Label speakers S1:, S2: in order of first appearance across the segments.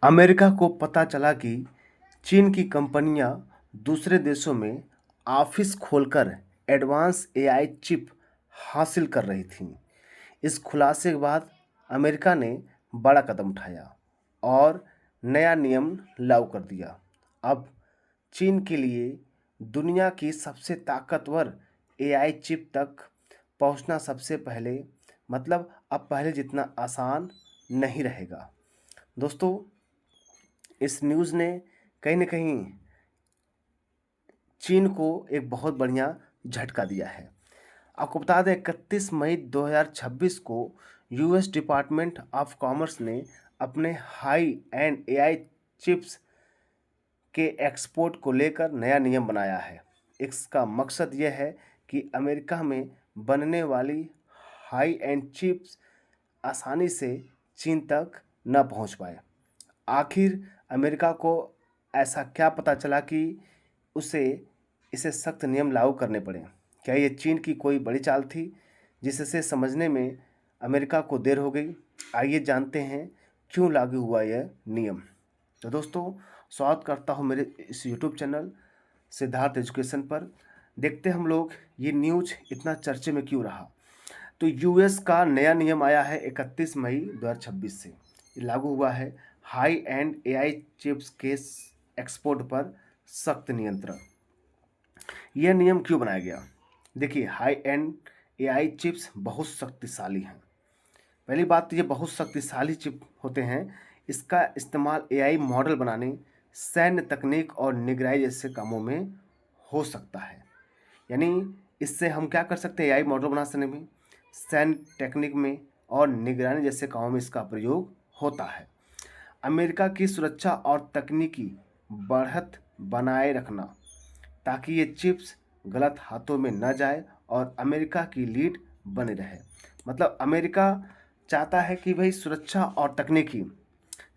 S1: America को पता चला कि चीन की कंपनियां दूसरे देशों में ऑफिस खोलकर एडवांस एआई चिप हासिल कर रही थीं। इस खुलासे के बाद अमेरिका ने बड़ा कदम उठाया और नया नियम लागू कर दिया। अब चीन के लिए दुनिया की सबसे ताकतवर एआई चिप तक पहुंचना सबसे पहले मतलब अब पहले जितना आसान नहीं रहेगा। दोस्तों, इस न्यूज़ ने कहीं न कहीं चीन को एक बहुत बढ़िया झटका दिया है। आपको बता दें 31 मई 2026 को यूएस डिपार्टमेंट ऑफ कॉमर्स ने अपने हाई एंड एआई चिप्स के एक्सपोर्ट को लेकर नया नियम बनाया है। इसका मकसद यह है कि अमेरिका में बनने वाली हाई एंड चिप्स आसानी से चीन तक न पहुंच पाए। आखिर अमेरिका को ऐसा क्या पता चला कि उसे इसे सख्त नियम लागू करने पड़े? क्या ये चीन की कोई बड़ी चाल थी जिससे समझने में अमेरिका को देर हो गई? आइए जानते हैं क्यों लागू हुआ यह नियम। तो दोस्तों, स्वागत करता हूँ मेरे इस यूट्यूब चैनल सिद्धार्थ एजुकेशन पर। देखते हम लोग ये न्यूज़ इतना चर्चे में क्यों रहा। तो यूएस का नया नियम आया है 31 मई 2026 से। ये लागू हुआ है हाई एंड एआई चिप्स के एक्सपोर्ट पर सख्त नियंत्रण। यह नियम क्यों बनाया गया? देखिए, हाई एंड एआई चिप्स बहुत शक्तिशाली हैं। पहली बात तो ये बहुत शक्तिशाली चिप होते हैं। इसका इस्तेमाल एआई मॉडल बनाने, सैन्य तकनीक और निगरानी जैसे कामों में हो सकता है। यानी इससे हम क्या कर सकते हैं? एआई मॉडल बना सकने में, सैन्य टेक्निक में और निगरानी जैसे कामों में इसका प्रयोग होता है। अमेरिका की सुरक्षा और तकनीकी बढ़त बनाए रखना ताकि ये चिप्स गलत हाथों में न जाए और अमेरिका की लीड बनी रहे। मतलब अमेरिका चाहता है कि भाई सुरक्षा और तकनीकी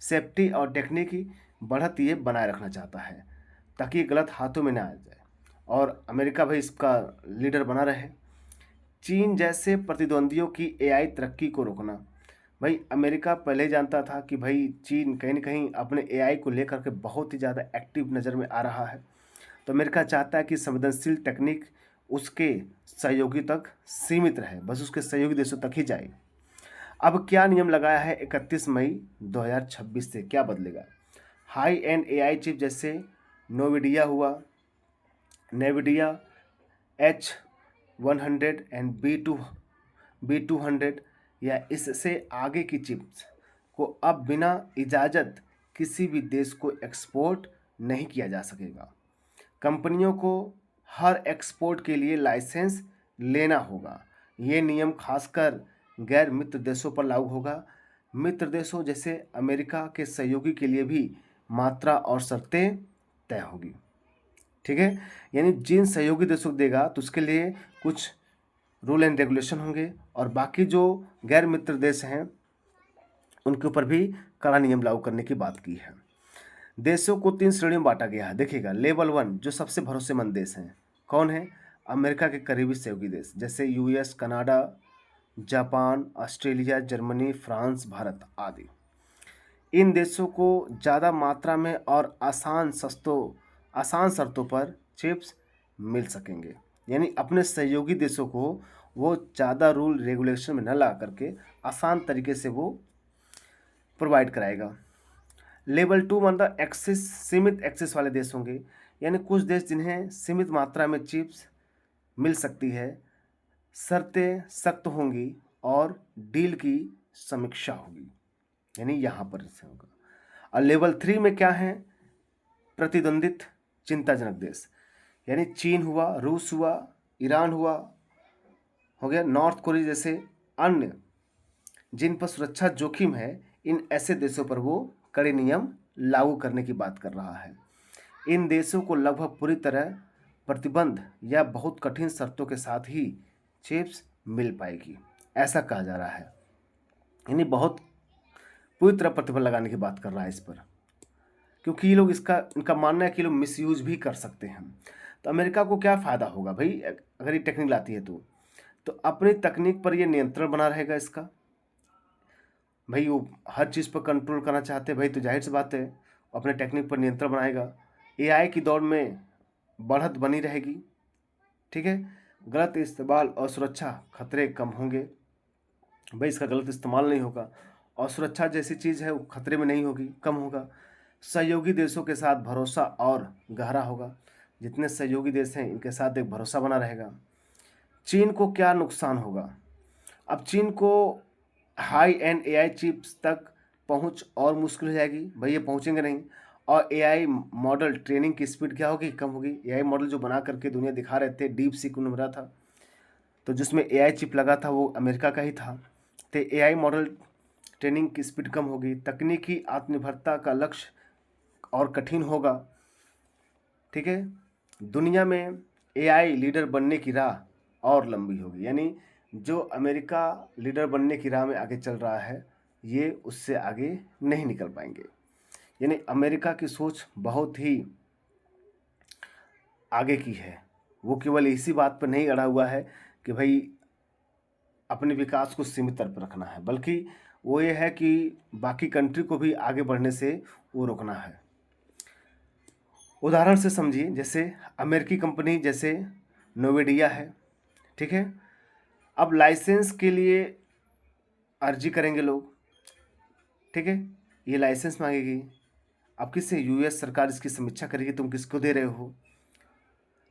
S1: सेफ्टी और टेक्निकी बढ़त ये बनाए रखना चाहता है ताकि ये गलत हाथों में ना आ जाए और अमेरिका भाई इसका लीडर बना रहे। चीन जैसे प्रतिद्वंदियों की एआई तरक्की को रोकना। भाई अमेरिका पहले ही जानता था कि भाई चीन कहीं ना कहीं अपने एआई को लेकर के बहुत ही ज़्यादा एक्टिव नज़र में आ रहा है। तो अमेरिका चाहता है कि संवेदनशील तकनीक उसके सहयोगी तक सीमित रहे, बस उसके सहयोगी देशों तक ही जाए। अब क्या नियम लगाया है 31 मई 2026 से क्या बदलेगा? हाई एंड एआई चिप जैसे नोविडिया हुआ, नेविडिया H100 एंड B200 या इससे आगे की चिप्स को अब बिना इजाज़त किसी भी देश को एक्सपोर्ट नहीं किया जा सकेगा। कंपनियों को हर एक्सपोर्ट के लिए लाइसेंस लेना होगा। ये नियम खासकर गैर मित्र देशों पर लागू होगा। मित्र देशों जैसे अमेरिका के सहयोगी के लिए भी मात्रा और शर्तें तय होगी। ठीक है, यानी जिन सहयोगी देशों को देगा तो उसके लिए कुछ रूल एंड रेगुलेशन होंगे और बाकी जो गैर मित्र देश हैं उनके ऊपर भी कड़ा नियम लागू करने की बात की है। देशों को 3 श्रेणियों में बांटा गया है। देखिएगा, लेवल 1 जो सबसे भरोसेमंद देश हैं कौन है? अमेरिका के करीबी सहयोगी देश जैसे US, Canada, Japan, Australia, Germany, France, Bharat आदि। इन देशों को ज़्यादा मात्रा में और आसान शर्तों पर चिप्स मिल सकेंगे। यानी अपने सहयोगी देशों को वो ज़्यादा रूल रेगुलेशन में न ला करके आसान तरीके से वो प्रोवाइड कराएगा। लेवल 2 मतलब एक्सेस, सीमित एक्सेस वाले देश होंगे। यानी कुछ देश जिन्हें सीमित मात्रा में चिप्स मिल सकती है, शर्तें सख्त होंगी और डील की समीक्षा होगी। यानी यहाँ पर से होगा। और लेवल 3 में क्या है? प्रतिद्वंदित चिंताजनक देश, यानी चीन हुआ, रूस हुआ, ईरान हुआ, हो गया नॉर्थ कोरिया जैसे अन्य जिन पर सुरक्षा जोखिम है। इन ऐसे देशों पर वो कड़े नियम लागू करने की बात कर रहा है। इन देशों को लगभग पूरी तरह प्रतिबंध या बहुत कठिन शर्तों के साथ ही चिप्स मिल पाएगी, ऐसा कहा जा रहा है। यानी बहुत पूरी तरह प्रतिबंध लगाने की बात कर रहा है इस पर, क्योंकि ये लोग इनका मानना है कि लोग मिसयूज भी कर सकते हैं। तो अमेरिका को क्या फ़ायदा होगा भाई अगर ये टेक्निक लाती है तो अपनी तकनीक पर ये नियंत्रण बना रहेगा इसका। भाई वो हर चीज़ पर कंट्रोल करना चाहते हैं भाई, तो जाहिर सी बात है अपने टेक्निक पर नियंत्रण बनाएगा। एआई की दौड़ में बढ़त बनी रहेगी, ठीक है। गलत इस्तेमाल और सुरक्षा खतरे कम होंगे, भाई इसका गलत इस्तेमाल नहीं होगा, और सुरक्षा जैसी चीज़ है वो खतरे में नहीं होगी, कम होगा। सहयोगी देशों के साथ भरोसा और गहरा होगा, जितने सहयोगी देश हैं इनके साथ एक भरोसा बना रहेगा। चीन को क्या नुकसान होगा? अब चीन को हाई एंड एआई चिप्स तक पहुंच और मुश्किल हो जाएगी, भाई ये पहुंचेंगे नहीं। और एआई मॉडल ट्रेनिंग की स्पीड क्या होगी? कम होगी। एआई मॉडल जो बना करके दुनिया दिखा रहे थे, डीप सीक उन्होंने बना था, तो जिसमें एआई चिप लगा था वो अमेरिका का ही था। तो एआई मॉडल ट्रेनिंग की स्पीड कम होगी, तकनीकी आत्मनिर्भरता का लक्ष्य और कठिन होगा, ठीक है। दुनिया में एआई लीडर बनने की राह और लंबी होगी, यानी जो अमेरिका लीडर बनने की राह में आगे चल रहा है ये उससे आगे नहीं निकल पाएंगे। यानी अमेरिका की सोच बहुत ही आगे की है, वो केवल इसी बात पर नहीं अड़ा हुआ है कि भाई अपने विकास को सीमित स्तर पर रखना है, बल्कि वो ये है कि बाकी कंट्री को भी आगे बढ़ने से वो रोकना है। उदाहरण से समझिए, जैसे अमेरिकी कंपनी जैसे नोवेडिया है, ठीक है। अब लाइसेंस के लिए अर्जी करेंगे लोग, ठीक है, ये लाइसेंस मांगेगी। अब किससे? यूएस सरकार इसकी समीक्षा करेगी, तुम किसको दे रहे हो।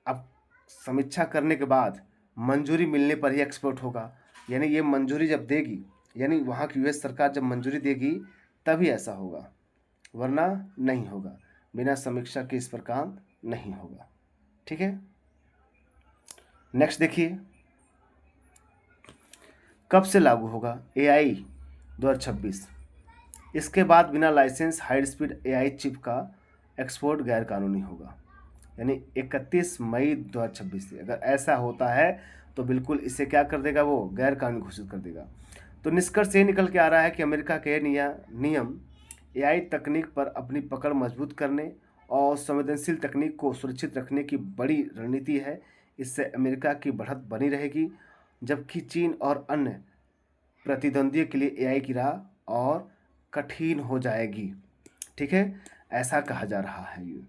S1: अब समीक्षा करने के बाद मंजूरी मिलने पर ही एक्सपोर्ट होगा, यानी ये मंजूरी जब देगी, यानी वहाँ की यूएस सरकार जब मंजूरी देगी तभी ऐसा होगा, वरना नहीं होगा। बिना समीक्षा के इस पर काम नहीं होगा, ठीक है। नेक्स्ट देखिए, कब से लागू होगा एआई? 2026। इसके बाद बिना licence high speed AI chip का एक्सपोर्ट गैर कानूनी होगा, यानी 31 मई 2026 से अगर ऐसा होता है तो बिल्कुल इसे क्या कर देगा, वो गैर कानूनी घोषित कर देगा। तो निष्कर्ष ये निकल के आ रहा है कि अमेरिका के नियम एआई तकनीक पर अपनी पकड़ मजबूत करने और संवेदनशील तकनीक को सुरक्षित रखने की बड़ी रणनीति है। इससे अमेरिका की बढ़त बनी रहेगी, जबकि चीन और अन्य प्रतिद्वंदियों के लिए एआई की राह और कठिन हो जाएगी, ठीक है, ऐसा कहा जा रहा है ये।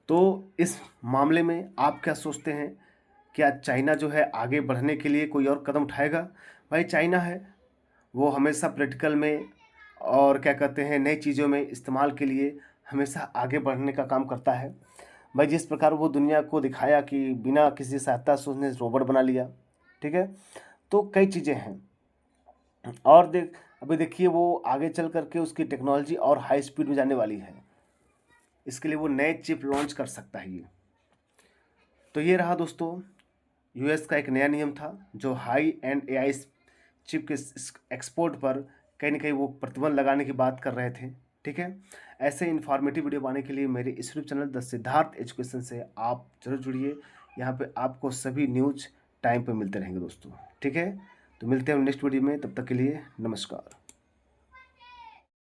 S1: तो इस मामले में आप क्या सोचते हैं? क्या चाइना जो है आगे बढ़ने के लिए कोई और कदम उठाएगा? भाई चाइना है, वो हमेशा प्रैक्टिकल में और क्या कहते हैं नई चीज़ों में इस्तेमाल के लिए हमेशा आगे बढ़ने का काम करता है। भाई जिस प्रकार वो दुनिया को दिखाया कि बिना किसी सहायता से उसने रोबोट बना लिया, ठीक है। तो कई चीज़ें हैं, और अभी देखिए वो आगे चल करके उसकी टेक्नोलॉजी और हाई स्पीड में जाने वाली है, इसके लिए वो नए चिप लॉन्च कर सकता है ये। तो ये रहा दोस्तों यूएस का एक नया नियम था जो हाई एंड एआई चिप के एक्सपोर्ट पर कहीं ना कहीं वो प्रतिबंध लगाने की बात कर रहे थे, ठीक है। ऐसे इन्फॉर्मेटिव वीडियो पाने के लिए मेरे इस YouTube channel the Siddharth education से आप जरूर जुड़िए। यहाँ पे आपको सभी न्यूज टाइम पे मिलते रहेंगे दोस्तों, ठीक है। तो मिलते हैं नेक्स्ट वीडियो में, तब तक के लिए नमस्कार।